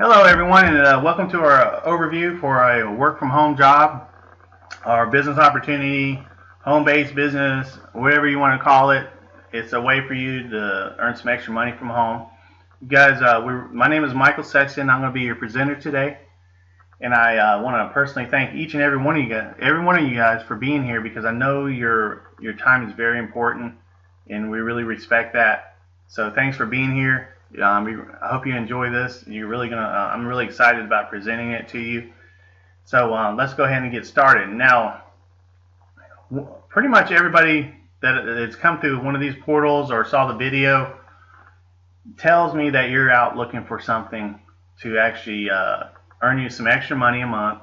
Hello, everyone, and welcome to our overview for a work from home job, our business opportunity, home based business, whatever you want to call it. It's a way for you to earn some extra money from home. You guys, my name is Michael Sexton. I'm going to be your presenter today, and I want to personally thank each and every one of you guys, for being here because I know your time is very important, and we really respect that. So thanks for being here. I hope you enjoy this. You're really gonna. I'm really excited about presenting it to you. So let's go ahead and get started. Now, pretty much everybody that's come through one of these portals or saw the video tells me that you're out looking for something to actually earn you some extra money a month,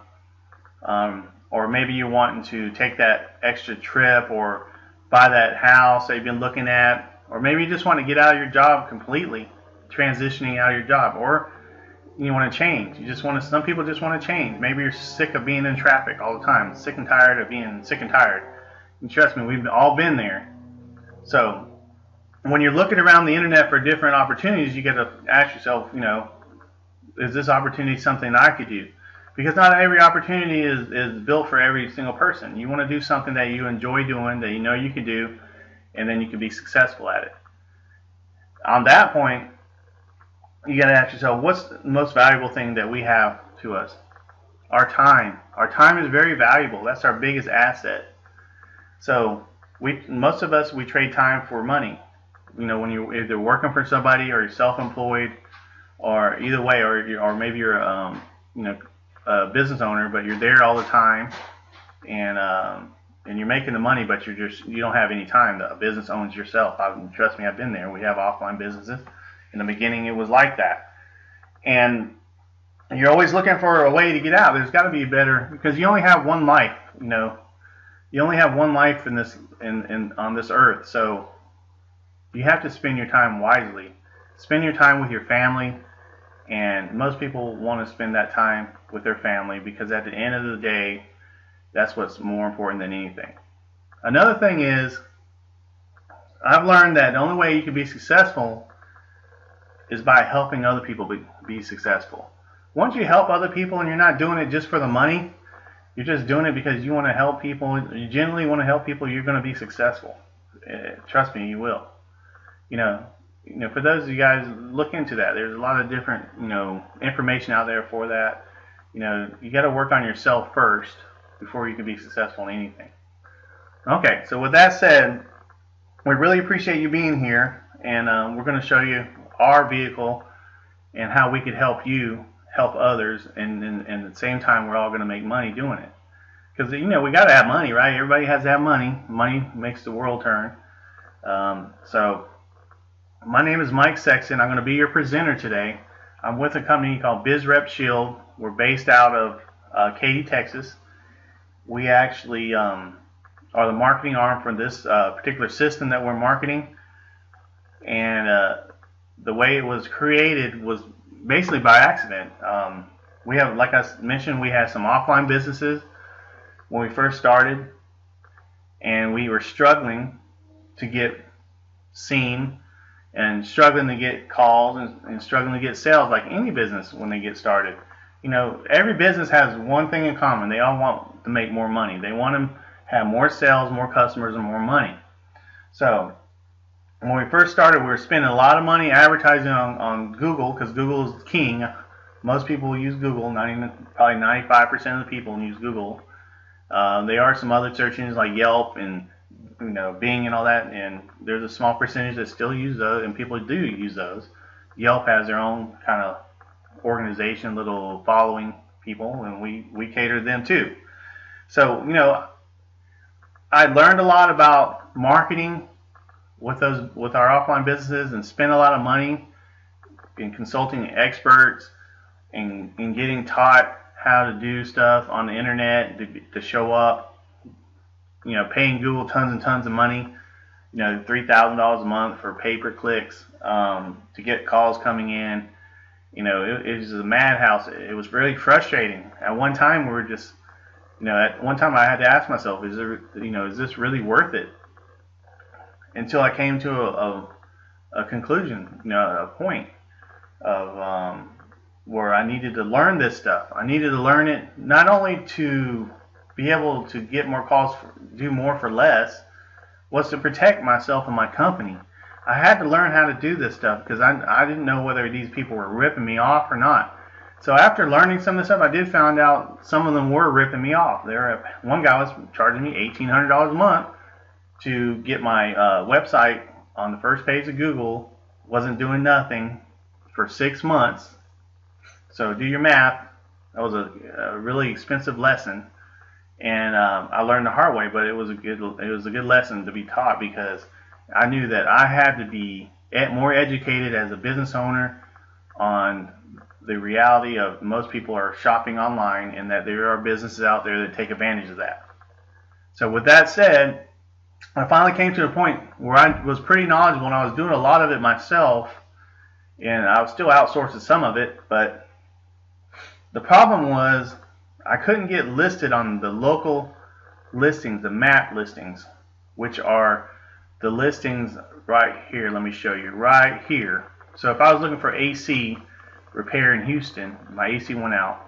or maybe you're wanting to take that extra trip or buy that house that you've been looking at, or maybe you just want to get out of your job completely, transitioning out of your job, or you want to change. You just want to. Some people just want to change. Maybe you're sick of being in traffic all the time, sick and tired of being sick and tired. And trust me, we've all been there. So when you're looking around the internet for different opportunities, you got to ask yourself, is this opportunity something I could do? Because not every opportunity is built for every single person. You want to do something that you enjoy doing, that you know you can do, and then you can be successful at it. On that point, you got to ask yourself, what's the most valuable thing that we have to us? Our time. Our time is very valuable. That's our biggest asset. So most of us, we trade time for money. When you're either working for somebody or you're self-employed, or either way, or maybe you're a business owner, but you're there all the time, and you're making the money, but you don't have any time. The business owns yourself. Trust me, I've been there. We have offline businesses. In the beginning, it was like that, and you're always looking for a way to get out. There's got to be better, because you only have one life. You only have one life on this earth, so you have to spend your time wisely. Spend your time with your family, and most people want to spend that time with their family because at the end of the day, that's what's more important than anything. Another thing is, I've learned that the only way you can be successful is by helping other people be successful. Once you help other people and you're not doing it just for the money, you're just doing it because you want to help people, you genuinely want to help people, you're going to be successful. Trust me, you will. For those of you guys, look into that. There's a lot of different, information out there for that. You got to work on yourself first before you can be successful in anything. Okay, so with that said, we really appreciate you being here, and we're going to show you our vehicle and how we could help you help others, and at the same time, we're all going to make money doing it. Because, we got to have money, right? Everybody has to have money. Money makes the world turn. So my name is Mike Sexton. I'm going to be your presenter today. I'm with a company called BizRep Shield. We're based out of Katy, Texas. We actually are the marketing arm for this particular system that we're marketing. And the way it was created was basically by accident. We have, like I mentioned, we had some offline businesses when we first started, and we were struggling to get seen and struggling to get calls and struggling to get sales, like any business when they get started. Every business has one thing in common. They all want to make more money. They want to have more sales, more customers, and more money. So when we first started, we were spending a lot of money advertising on Google, because Google is king. Most people use Google. Probably 95% of the people use Google. There are some other search engines like Yelp and Bing and all that, and there's a small percentage that still use those, and people do use those. Yelp has their own kind of organization, little following people, and we cater to them too. So I learned a lot about marketing with our offline businesses, and spent a lot of money in consulting experts and getting taught how to do stuff on the internet to show up. Paying Google tons and tons of money, $3,000 a month for pay-per-clicks to get calls coming in. It was a madhouse. It was really frustrating. At one time, we were just, at one time I had to ask myself, is this really worth it? Until I came to a conclusion, a point of, where I needed to learn this stuff. I needed to learn it not only to be able to get more calls, do more for less, was to protect myself and my company. I had to learn how to do this stuff because I didn't know whether these people were ripping me off or not. So after learning some of this stuff, I did find out some of them were ripping me off. One guy was charging me $1,800 a month to get my website on the first page of Google. Wasn't doing nothing for 6 months. So do your math. That was a really expensive lesson, and I learned the hard way. But it was a good lesson to be taught because I knew that I had to be more educated as a business owner on the reality of most people are shopping online and that there are businesses out there that take advantage of that. So with that said, I finally came to a point where I was pretty knowledgeable and I was doing a lot of it myself, and I was still outsourcing some of it, but the problem was I couldn't get listed on the local listings, the map listings, which are the listings right here. Let me show you right here. So if I was looking for AC repair in Houston, my AC went out,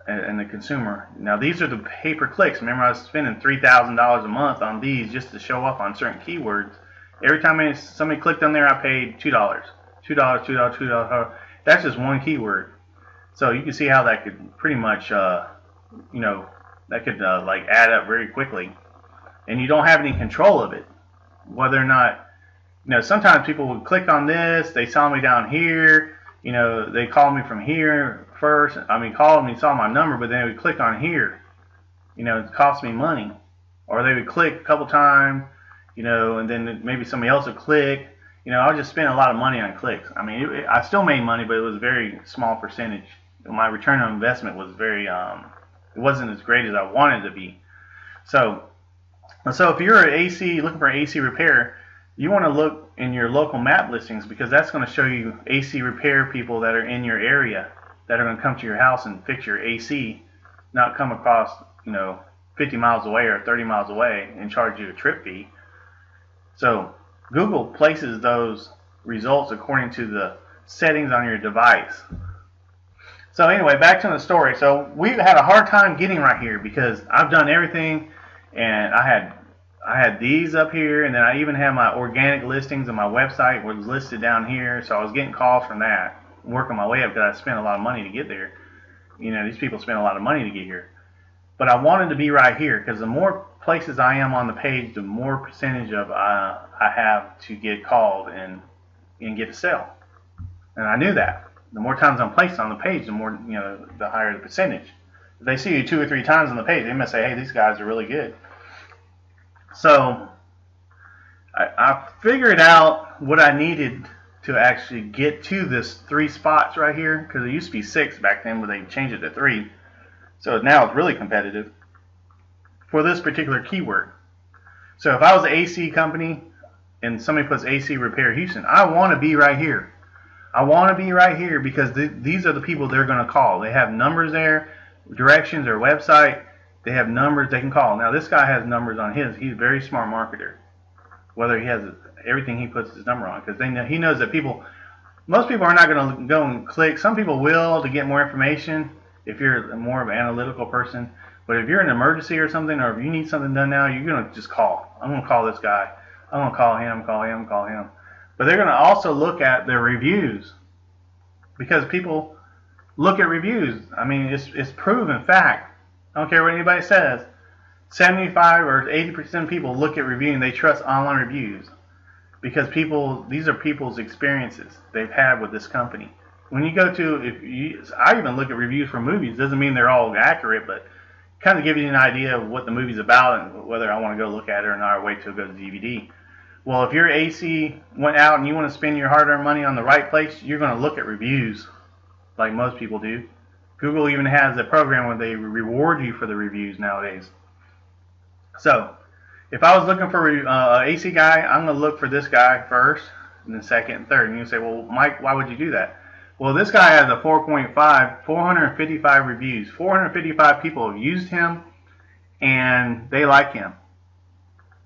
and the consumer. Now these are the pay-per-clicks. Remember, I was spending $3,000 a month on these just to show up on certain keywords. Every time somebody clicked on there, I paid $2, $2. That's just one keyword. So you can see how that could pretty much, that could like add up very quickly, and you don't have any control of it. Whether or not, sometimes people would click on this, they saw me down here, they called me from here first. Called me, saw my number, but then they would click on here. It cost me money. Or they would click a couple times, and then maybe somebody else would click. I would just spend a lot of money on clicks. I still made money, but it was a very small percentage. My return on investment was it wasn't as great as I wanted it to be. So if you're looking for AC repair, you want to look in your local map listings because that's going to show you AC repair people that are in your area that are going to come to your house and fix your AC, not come across 50 miles away or 30 miles away and charge you a trip fee. So Google places those results according to the settings on your device. So anyway, back to the story. So we've had a hard time getting right here because I've done everything, and I had these up here, and then I even had my organic listings on my website was listed down here. So I was getting calls from that, working my way up because I spent a lot of money to get there. These people spend a lot of money to get here. But I wanted to be right here because the more places I am on the page, the more percentage of I have to get called and get a sale. And I knew that. The more times I'm placed on the page, the more, the higher the percentage. If they see you 2 or 3 times on the page, they must say, hey, these guys are really good. So I figured out what I needed to actually get to this 3 spots right here, because it used to be 6 back then, but they changed it to 3. So now it's really competitive for this particular keyword. So if I was an AC company and somebody puts AC Repair Houston, I want to be right here. I want to be right here because these are the people they're going to call. They have numbers there, directions, their website. They have numbers they can call. Now this guy has numbers on his. He's a very smart marketer. Whether he has everything he puts his number on, because he knows that most people are not going to go and click. Some people will to get more information if you're more of an analytical person. But if you're in an emergency or something, or if you need something done now, you're going to just call. I'm going to call this guy. I'm going to call him. But they're going to also look at their reviews, because people look at reviews. It's proven fact. I don't care what anybody says. 75 or 80% of people look at reviewing. They trust online reviews because these are people's experiences they've had with this company. When you go to, I even look at reviews for movies. Doesn't mean they're all accurate, but kind of give you an idea of what the movie's about and whether I want to go look at it or not, or wait till it goes to DVD. Well, if your AC went out and you want to spend your hard-earned money on the right place, you're going to look at reviews like most people do. Google even has a program where they reward you for the reviews nowadays. So if I was looking for an AC guy, I'm going to look for this guy first, and then second and third. And you say, well, Mike, why would you do that? Well, this guy has a 4.5, 455 reviews. 455 people have used him, and they like him.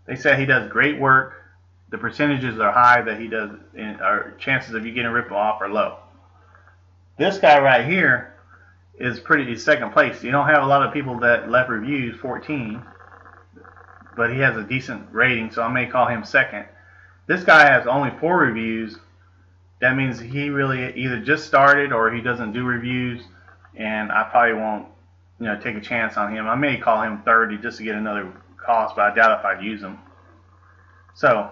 They say he does great work. The percentages are high that he does, or chances of you getting ripped off are low. This guy right here is second place. You don't have a lot of people that left reviews, 14, but he has a decent rating, so I may call him second. This guy has only 4 reviews. That means he really either just started or he doesn't do reviews, and I probably won't, take a chance on him. I may call him 30 just to get another cost, but I doubt if I'd use him. So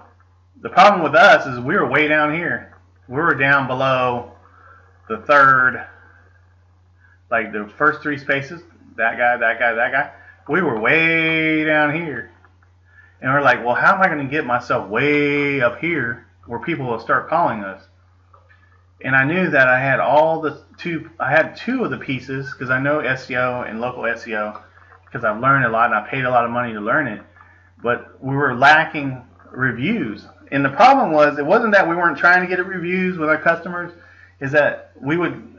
the problem with us is we were way down here. We were down below the third, like the first 3 spaces. That guy, that guy, that guy. We were way down here. And we're like, well, how am I going to get myself way up here where people will start calling us? And I knew that I had I had 2 of the pieces because I know SEO and local SEO because I've learned a lot and I paid a lot of money to learn it. But we were lacking reviews. And the problem was, it wasn't that we weren't trying to get reviews with our customers, is that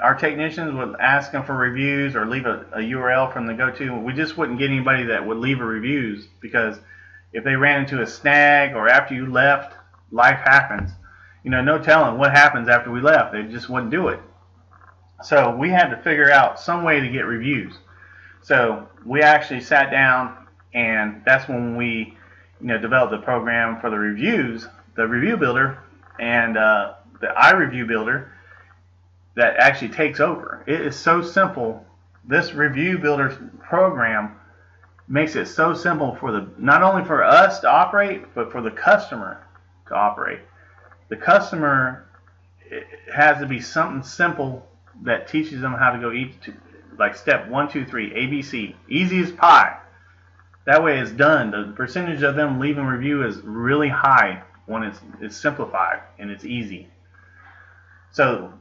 our technicians would ask them for reviews or leave a URL from the go-to. We just wouldn't get anybody that would leave a reviews because if they ran into a snag or after you left, life happens. No telling what happens after we left. They just wouldn't do it. So we had to figure out some way to get reviews. So we actually sat down, and that's when we, developed the program for the reviews, the Review Builder, and the iReview Builder that actually takes over. It is so simple. This Review Builder program makes it so simple for not only for us to operate, but for the customer to operate. The customer, it has to be something simple that teaches them how to go like step 1, 2, 3, ABC, easy as pie. That way it's done. The percentage of them leaving review is really high when it's simplified and it's easy. So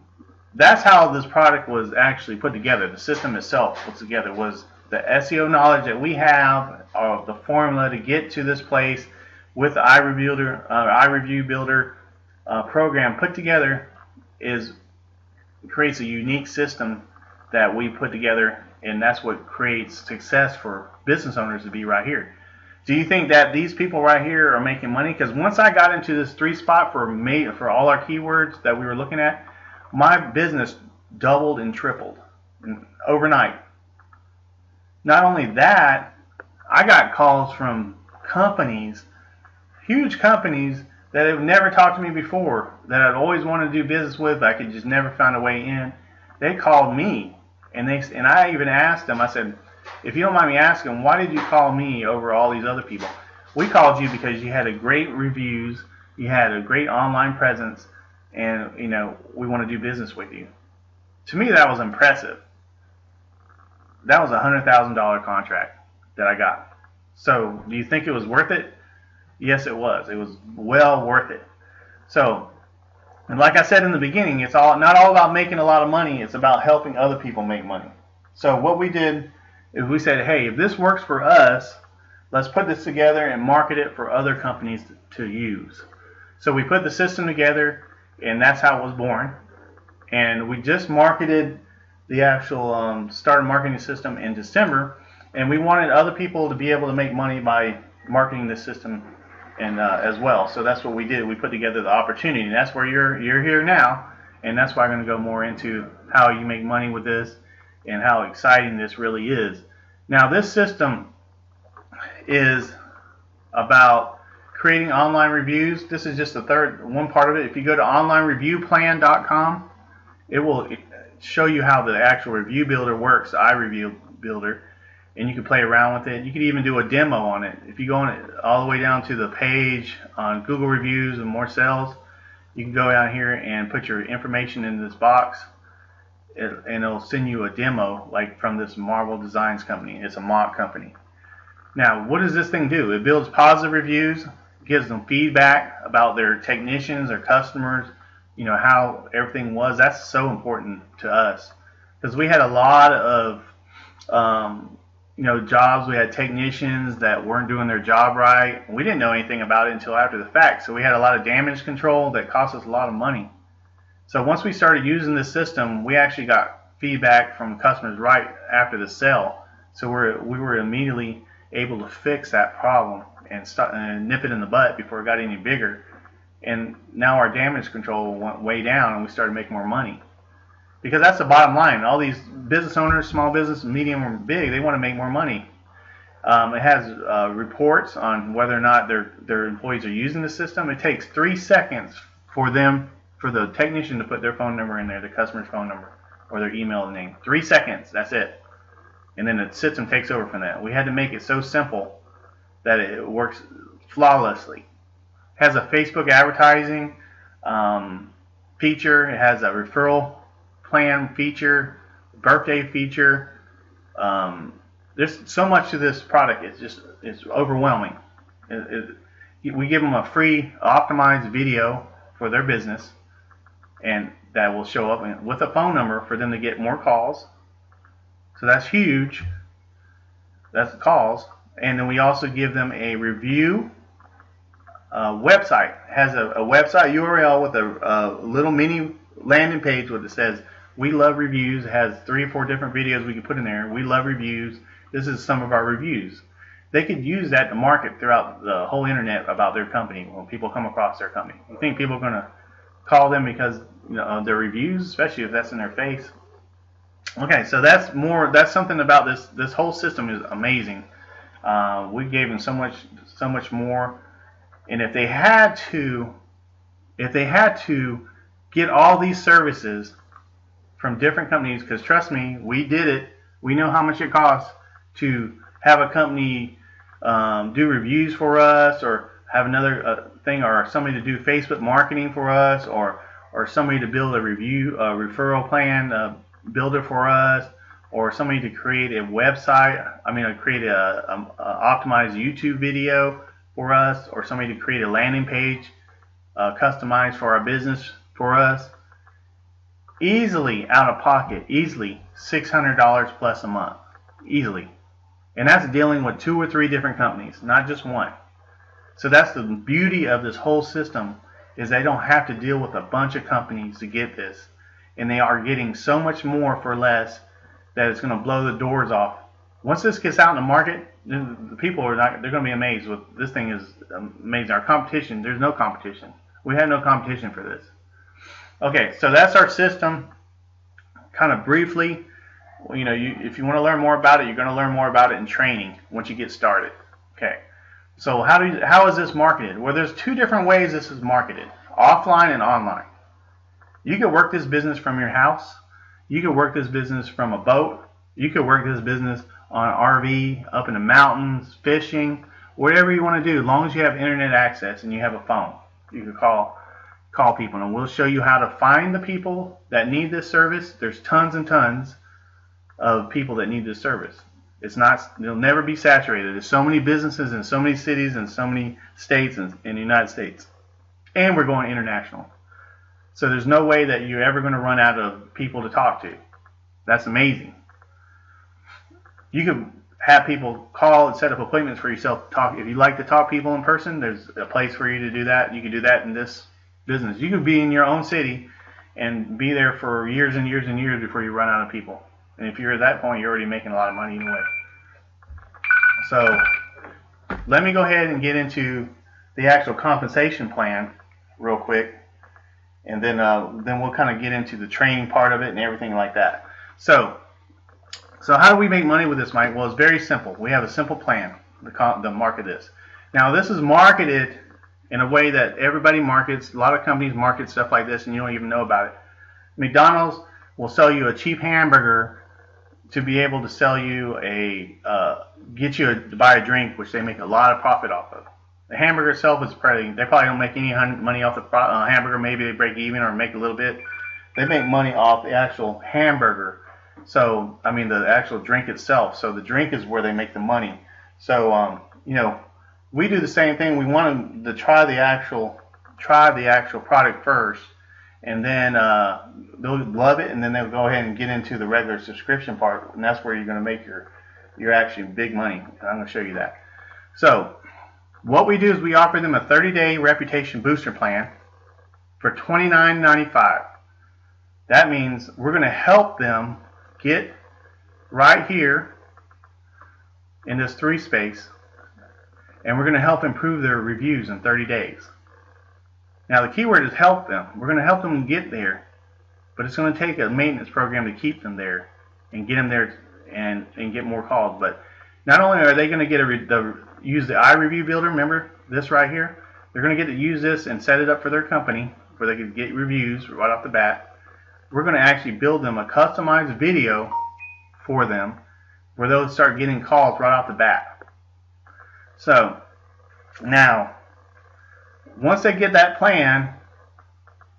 that's how this product was actually put together. The system itself put together was the SEO knowledge that we have of the formula to get to this place with the iReview Builder program put together creates a unique system that we put together, and that's what creates success for business owners to be right here. Do you think that these people right here are making money? Because once I got into this 3 spot for all our keywords that we were looking at, my business doubled and tripled overnight. Not only that, I got calls from companies, huge companies, that have never talked to me before, that I'd always wanted to do business with, but I could just never find a way in. They called me, and I even asked them, I said, if you don't mind me asking, why did you call me over all these other people? We called you because you had a great reviews, you had a great online presence, and we want to do business with you. To me, that was impressive. That was a $100,000 contract that I got. So do you think it was worth it? Yes, it was. It was well worth it. So, and like I said in the beginning, it's not all about making a lot of money. It's about helping other people make money. So what we did is we said, hey, if this works for us, let's put this together and market it for other companies to use. So we put the system together, and that's how it was born. And we just marketed the actual started marketing the system in December, and we wanted other people to be able to make money by marketing this system and as well. So that's what we did. We put together the opportunity, and that's where you're here now, and that's why I'm going to go more into how you make money with this and how exciting this really is. Now, this system is about creating online reviews. This is just the one part of it. If you go to onlinereviewplan.com, it will show you how the actual review builder works, the iReview Builder, and you can play around with it. You can even do a demo on it. If you go on it all the way down to the page on Google Reviews and More Sales, you can go down here and put your information in this box, and it'll send you a demo like from this Marvel Designs company. It's a mock company. Now, what does this thing do? It builds positive reviews, gives them feedback about their technicians, their customers, how everything was. That's so important to us because we had a lot of jobs. We had technicians that weren't doing their job right. We didn't know anything about it until after the fact. So we had a lot of damage control that cost us a lot of money. So once we started using this system, we actually got feedback from customers right after the sale. So we were immediately able to fix that problem and nip it in the butt before it got any bigger. And now our damage control went way down, and we started making more money. because that's the bottom line. All these business owners, small business, medium or big, they want to make more money. It has reports on whether or not their employees are using the system. It takes 3 seconds for the technician to put their phone number in there, the customer's phone number, or their email name. 3 seconds, that's it. And then the system takes over from that. We had to make it so simple that it works flawlessly. It has a Facebook advertising feature. It has a referral plan feature, birthday feature. There's so much to this product. It's overwhelming. We give them a free optimized video for their business, and that will show up with a phone number for them to get more calls. So that's huge. That's the calls. And then we also give them a review website. It has a website URL with a little mini landing page where it says, "We love reviews." It has 3 or 4 different videos we can put in there. We love reviews. This is some of our reviews. They could use that to market throughout the whole internet about their company when people come across their company. You think people are going to call them because of their reviews, especially if that's in their face? Okay, so that's something about this whole system is amazing. We gave them so much more, and if they had to get all these services from different companies, because trust me, we did it. We know how much it costs to have a company do reviews for us, or have another thing, or somebody to do Facebook marketing for us, or somebody to build a referral plan builder for us, or somebody to create a website. Create a optimized YouTube video for us, or somebody to create a landing page customized for our business for us. Easily out of pocket, easily $600 plus a month, easily. And that's dealing with 2 or 3 different companies, not just one. So that's the beauty of this whole system, is they don't have to deal with a bunch of companies to get this. And they are getting so much more for less that it's going to blow the doors off. Once this gets out in the market, the people they're going to be amazed. This thing is amazing. Our competition, there's no competition. We have no competition for this. Okay, so that's our system. Kind of briefly, if you want to learn more about it, you're going to learn more about it in training once you get started. Okay, so how is this marketed? Well, there's 2 different ways this is marketed: offline and online. You could work this business from your house. You could work this business from a boat. You could work this business on an RV, up in the mountains, fishing, whatever you want to do, as long as you have internet access and you have a phone. You can call people, and we'll show you how to find the people that need this service. There's tons and tons of people that need this service. It'll never be saturated. There's so many businesses in so many cities and so many states in the United States. And we're going international. So there's no way that you're ever going to run out of people to talk to. That's amazing. You could have people call and set up appointments for yourself to talk. If you like to talk to people in person, there's a place for you to do that. You can do that in this business. You could be in your own city and be there for years and years and years before you run out of people. And if you're at that point, you're already making a lot of money anyway. So let me go ahead and get into the actual compensation plan real quick. And then we'll kind of get into the training part of it and everything like that. So how do we make money with this, Mike? Well, it's very simple. We have a simple plan to market this. Now, this is marketed in a way that everybody markets. A lot of companies market stuff like this, and you don't even know about it. McDonald's will sell you a cheap hamburger to be able to sell you get you to buy a drink, which they make a lot of profit off of. The hamburger itself is they probably don't make any money off the hamburger. Maybe they break even or make a little bit. They make money off the actual hamburger. So, the actual drink itself. So the drink is where they make the money. So, we do the same thing. We want them to try the actual product first, and then they'll love it, and then they'll go ahead and get into the regular subscription part, and that's where you're going to make your actually big money. I'm going to show you that. So what we do is we offer them a 30-day reputation booster plan for $29.95. That means we're going to help them get right here in this 3 space, and we're going to help improve their reviews in 30 days. Now the key word is help them. We're going to help them get there but it's going to take a maintenance program to keep them there and get them there and get more calls. But not only are they going to get use the iReview Builder, remember this right here, they're going to get to use this and set it up for their company where they can get reviews right off the bat. We're going to actually build them a customized video for them where they'll start getting calls right off the bat. So now, once they get that plan,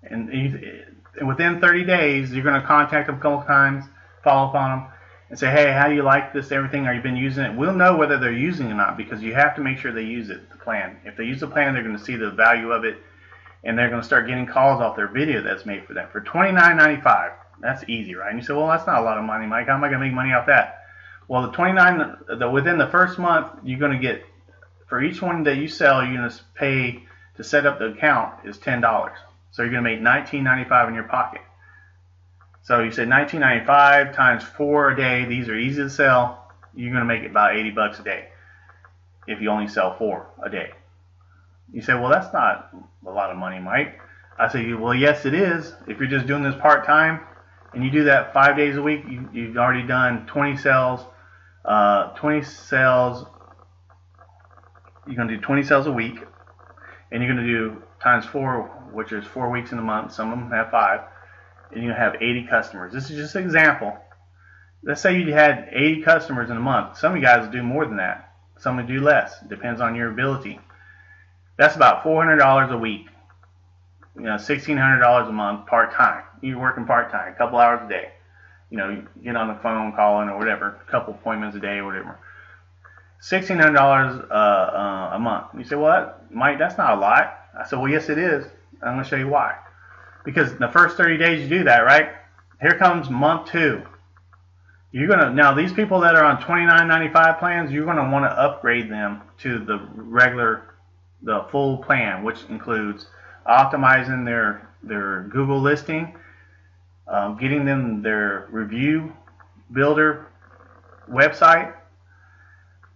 and within 30 days, you're going to contact them a couple times, follow up on them, and say, hey, how do you like this, everything? Are you been using it? We'll know whether they're using it or not, because you have to make sure they use it, the plan. If they use the plan, they're going to see the value of it, and they're going to start getting calls off their video that's made for them. For $29.95, that's easy, right? And you say, well, that's not a lot of money, Mike. How am I going to make money off that? Well, within the first month, you're going to get, for each one that you sell, you're going to pay to set up the account is $10. So you're going to make $19.95 in your pocket. So you said $19.95 times 4 a day. These are easy to sell. You're going to make it about $80 a day if you only sell 4 a day. You say, well, that's not a lot of money, Mike. I say, well, yes, it is. If you're just doing this part-time and you do that 5 days a week, you've already done 20 sales. 20 sales. You're going to do 20 sales a week, and you're going to do times 4, which is 4 weeks in a month. Some of them have 5. And you have 80 customers. This is just an example. Let's say you had 80 customers in a month. Some of you guys do more than that. Some will do less. It depends on your ability. That's about $400 a week. $1,600 a month part-time. You're working part-time, a couple hours a day. You get on the phone calling or whatever, a couple appointments a day or whatever. $1,600 a month. You say, well, Mike, that's not a lot. I said, well, yes, it is. I'm going to show you why. Because the first 30 days you do that, right? Here comes month 2. Now these people that are on $29.95 plans, you're going to want to upgrade them to the full plan, which includes optimizing their Google listing, getting them their review builder website.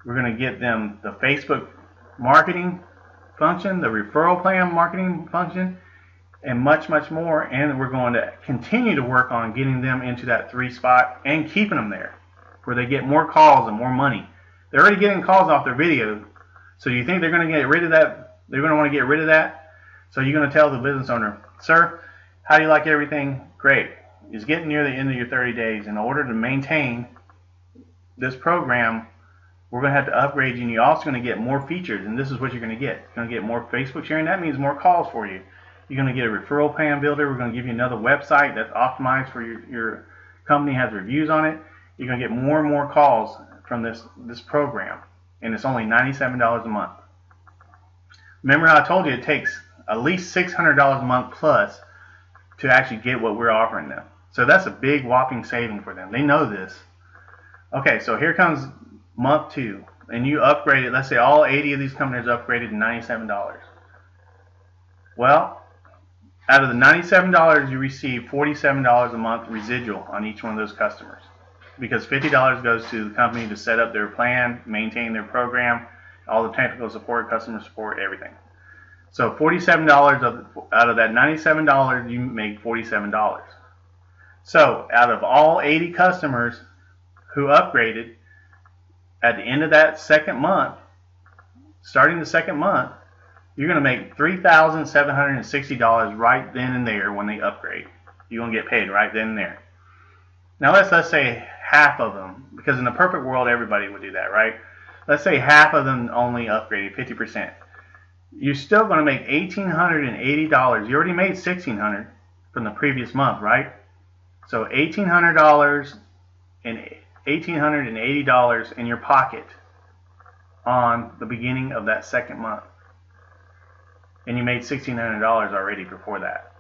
We're going to get them the Facebook marketing function, the referral plan marketing function, and much, much more. And we're going to continue to work on getting them into that 3 spot and keeping them there where they get more calls and more money. They're already getting calls off their video. So you think they're going to get rid of that? They're going to want to get rid of that? So you're going to tell the business owner, sir, how do you like everything? Great. It's getting near the end of your 30 days. In order to maintain this program, we're going to have to upgrade you, and you're also going to get more features, and this is what you're going to get. You're going to get more Facebook sharing. That means more calls for you. You're going to get a referral plan builder. We're going to give you another website that's optimized for your company, has reviews on it. You're going to get more and more calls from this program, and it's only $97 a month. Remember how I told you it takes at least $600 a month plus to actually get what we're offering them. So that's a big whopping saving for them. They know this. Okay, so here comes month 2, and you upgraded. Let's say all 80 of these companies upgraded to $97. Well, out of the $97, you receive $47 a month residual on each one of those customers, because $50 goes to the company to set up their plan, maintain their program, all the technical support, customer support, everything. So $47 out of that $97, you make $47. So out of all 80 customers who upgraded, at the end of that second month, starting the second month, you're going to make $3,760 right then and there when they upgrade. You're going to get paid right then and there. Now let's say half of them, because in the perfect world everybody would do that, right? Let's say half of them only upgraded 50%. You're still going to make $1,880. You already made $1,600 from the previous month, right? So $1,800 and $1,880 in your pocket on the beginning of that second month. And you made $1,600 already before that.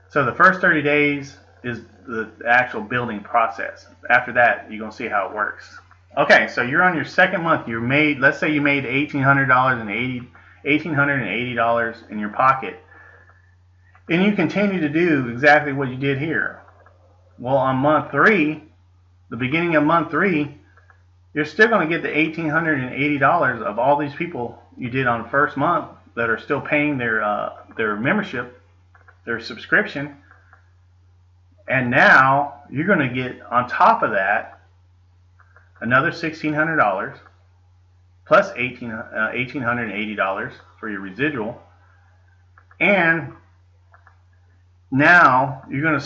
So the first 30 days is the actual building process. After that, you're going to see how it works. Okay, so you're on your second month. Let's say you made $1,880 in your pocket. And you continue to do exactly what you did here. Well, on month 3, the beginning of month 3, you're still going to get the $1,880 of all these people you did on the first month that are still paying their membership, their subscription. And now you're going to get on top of that another $1,600 plus $1,880 for your residual. And now you're going to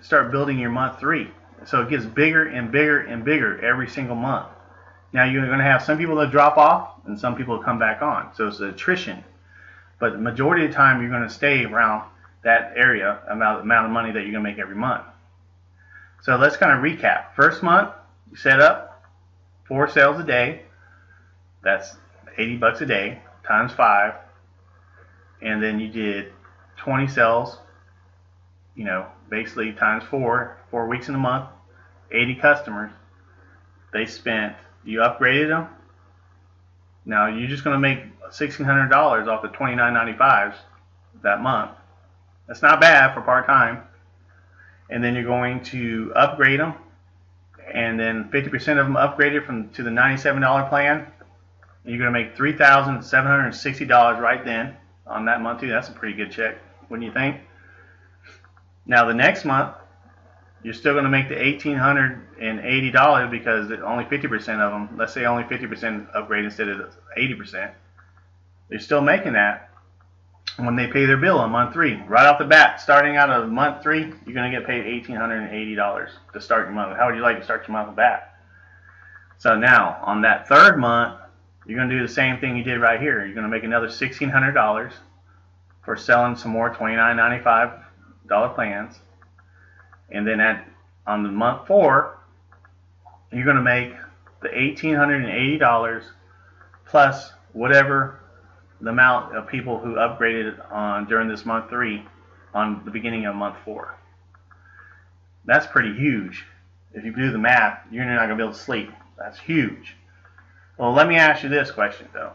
start building your month 3. So it gets bigger and bigger and bigger every single month. Now you're going to have some people that drop off and some people that come back on. So it's attrition. But the majority of the time you're going to stay around that area, amount of money that you're going to make every month. So let's kind of recap. First month, you set up 4 sales a day. That's $80 a day times 5. And then you did 20 sales, basically times 4 weeks in a month, 80 customers. You upgraded them. Now you're just going to make $1,600 off the $29.95 that month. That's not bad for part-time. And then you're going to upgrade them, and then 50% of them upgraded to the $97 plan. And you're going to make $3,760 right then on that month too. That's a pretty good check, wouldn't you think? Now the next month, you're still going to make the $1,880 because only 50% of them, let's say only 50% upgrade instead of 80%. They're still making that when they pay their bill on month 3. Right off the bat, starting out of month 3, you're going to get paid $1,880 to start your month. How would you like to start your month with that? So now, on that 3rd month, you're going to do the same thing you did right here. You're going to make another $1,600 for selling some more $29.95 plans. And then on the month 4, you're going to make the $1,880 plus whatever the amount of people who upgraded during this month 3 on the beginning of month 4. That's pretty huge. If you do the math, you're not going to be able to sleep. That's huge. Well, let me ask you this question though.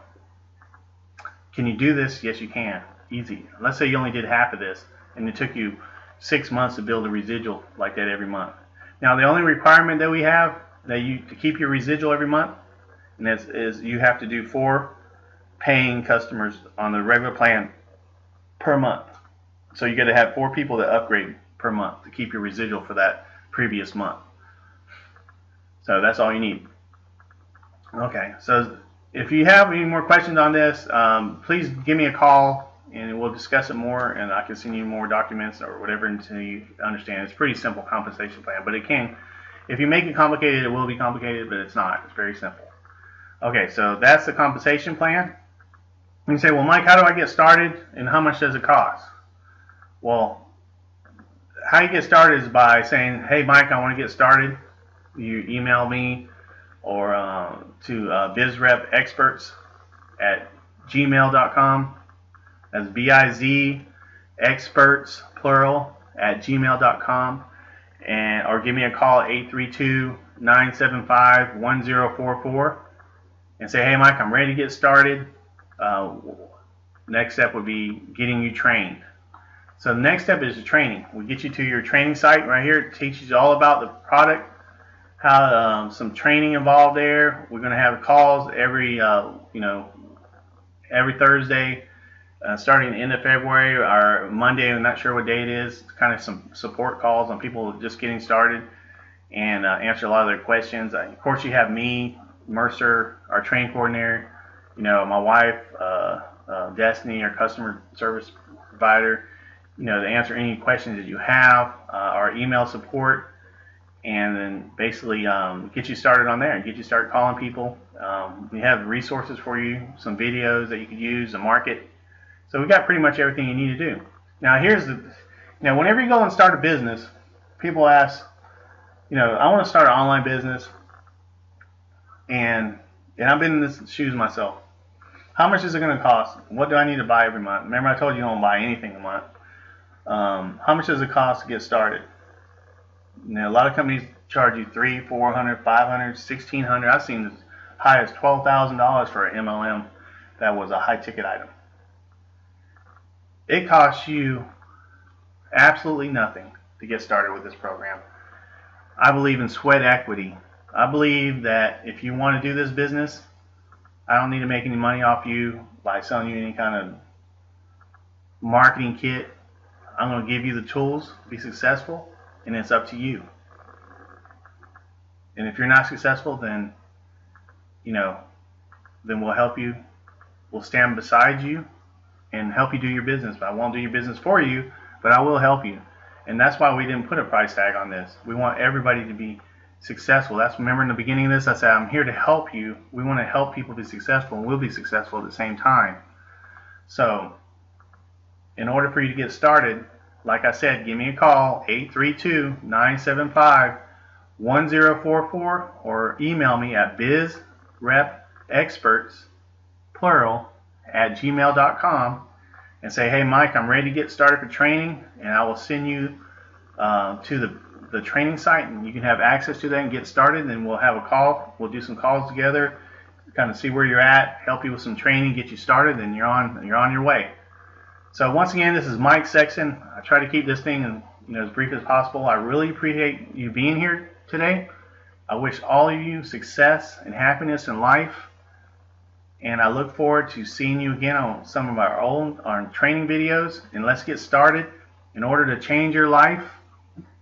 Can you do this? Yes, you can. Easy. Let's say you only did half of this and it took you 6 months to build a residual like that every month. Now, the only requirement that we have to keep your residual every month is you have to do 4 paying customers on the regular plan per month. So you got to have 4 people that upgrade per month to keep your residual for that previous month. So that's all you need. Okay, so if you have any more questions on this, please give me a call and we'll discuss it more, and I can send you more documents or whatever until you understand. It's a pretty simple compensation plan, but if you make it complicated, it will be complicated, but it's not. It's very simple. Okay, so that's the compensation plan. You say, well, Mike, how do I get started and how much does it cost? Well, how you get started is by saying, hey, Mike, I want to get started. You email me or to bizrepexperts@gmail.com. That's BIZ experts plural @gmail.com, or give me a call at 832-975-1044 and say, hey, Mike, I'm ready to get started. Next step would be getting you trained. So the next step is the training. We get you to your training site right here. It teaches you all about the product, how some training involved there. We're going to have calls every Thursday, starting the end of February or Monday. I'm not sure what day it is. Kind of some support calls on people just getting started and answer a lot of their questions. Of course, you have me, Mercer, our training coordinator. My wife, Destiny, our customer service provider, to answer any questions that you have, our email support, and then basically get you started on there and get you started calling people. We have resources for you, some videos that you could use to market. So we got pretty much everything you need to do. Now whenever you go and start a business, people ask, I want to start an online business, and I've been in this shoes myself. How much is it going to cost? What do I need to buy every month? Remember, I told you don't buy anything a month. How much does it cost to get started? A lot of companies charge you $300, $400, $500, $1,600. I've seen as high as $12,000 for an MLM that was a high-ticket item. It costs you absolutely nothing to get started with this program. I believe in sweat equity. I believe that if you want to do this business, I don't need to make any money off you by selling you any kind of marketing kit. I'm going to give you the tools to be successful. and it's up to you. And if you're not successful, then then we'll help you. We'll stand beside you and help you do your business. But I won't do your business for you, but I will help you. And that's why we didn't put a price tag on this. We want everybody to be successful. Remember in the beginning of this, I said, I'm here to help you. We want to help people be successful, and we'll be successful at the same time. So in order for you to get started, like I said, give me a call, 832-975-1044, or email me at bizrepexperts@gmail.com and say, hey Mike, I'm ready to get started for training, and I will send you to the training site, and you can have access to that and get started. And we'll have a call. We'll do some calls together, kind of see where you're at, help you with some training, get you started, and you're on your way. So once again, this is Mike Sexton. I try to keep this thing as brief as possible. I really appreciate you being here today. I wish all of you success and happiness in life, and I look forward to seeing you again on some of our training videos. And let's get started. In order to change your life,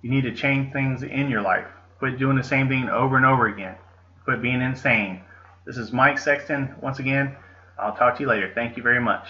you need to change things in your life. Quit doing the same thing over and over again. Quit being insane. This is Mike Sexton once again. I'll talk to you later. Thank you very much.